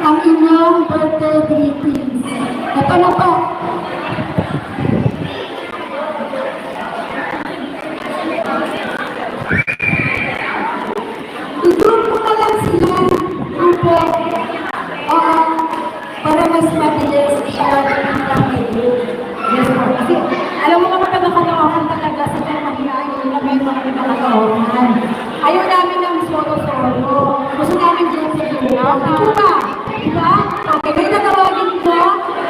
ang inyong birthday greetings. Ito na po. I-group mo na lang sila. Grupo. Oo. Para mas mabilis siya ng pag-group. Yes po. Kasi alam mo naman nagkakatawakan talaga sa pagmahinain na may mga nagkakatawakan. Ayaw namin ng solo-solo. Gusto namin dyan sa iyo. Ito ba? Diba? Okay, kaya natawagin ko,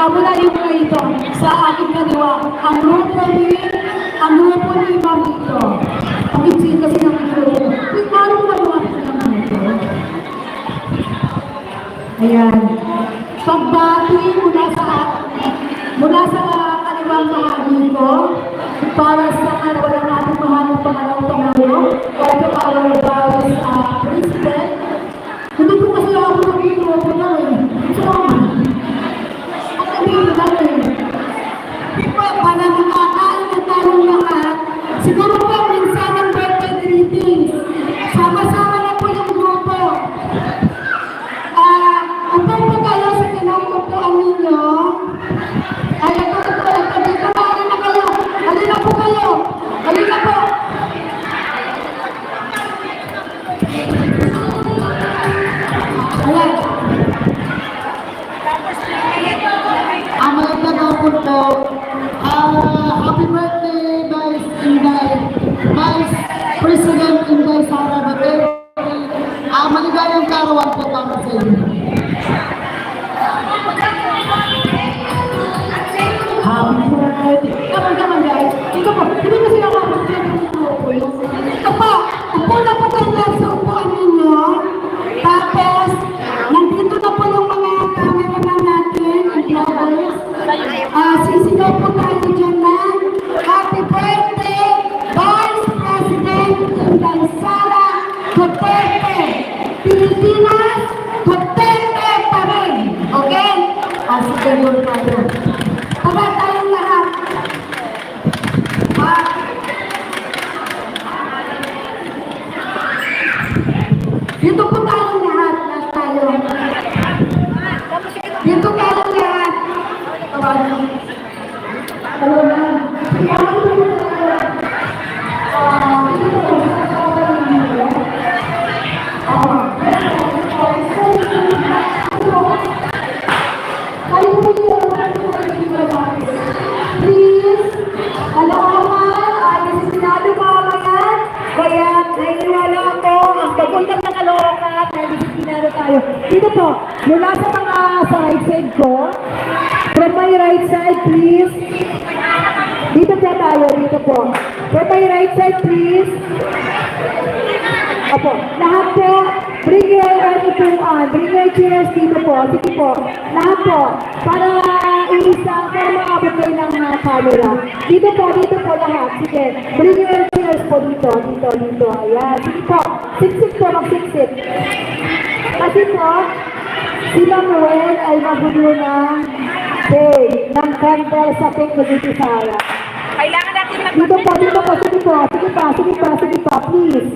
mula yung mga ito sa aking kaliwa. Ang grupo ni Mamito. Ang itsin kasi ng grupo. Paano mo malawapin ng Mamito? Ayan. Pagbati mula sa kaliwang mga amigo, para sa kalawalan natin mahal ng Pangalawang para sa Pangalawang President. Hindi po kasi ako nag-grupo na So, ang amino lang para makakain na tayong lahat, siguro po minsan ang birthday greetings. Sama-sama na po yung grupo. Antay po kayo sa kinauupuan ninyo. Ay, ito, dito ba? Halina kayo. Halina po kayo. Halina po. Ayan. Maganda na po po. Happy birthday, Vice Inday. Vice President Inday Sara Duterte. Maligayang karawan po para sa inyo. Happy birthday. Come on guys. Ito po. Hindi kasi ako ito po. Upo na po tayo sa upuan ninyo. Tapos, nandito na po yung mga cameraman natin, vloggers. Sisigaw po tayo dyan na Happy Birthday, Vice President Inday Sara Duterte. Pilipinas, Duterte pa rin. Okay? Sige mo tayo. Taba tayong lahat. Dito po tayong lahat. Dito tayong lahat. Tawagan. Tawagan. Please, alam ko naman, disisinado ka ngayon, kaya nainiwala ako, ang paguntang na Caloocan, disisinado tayo. Dito po, mula sa mga side ko, from my right side, please. Dito po tayo, dito po. From my right side, please. Opo, lahat po, bring your chairs dito po. Sige po, lahat po. Para maabot kayo ng camera. Dito po lahat. Sige, bring your chairs po dito. Ayan, sige po. Siksik po, magsiksik. Kasi po, si Ma'am Noel ay magulo ng candle sa cake na dito sa Sara. Kailangan natin dito po, sige pa, please.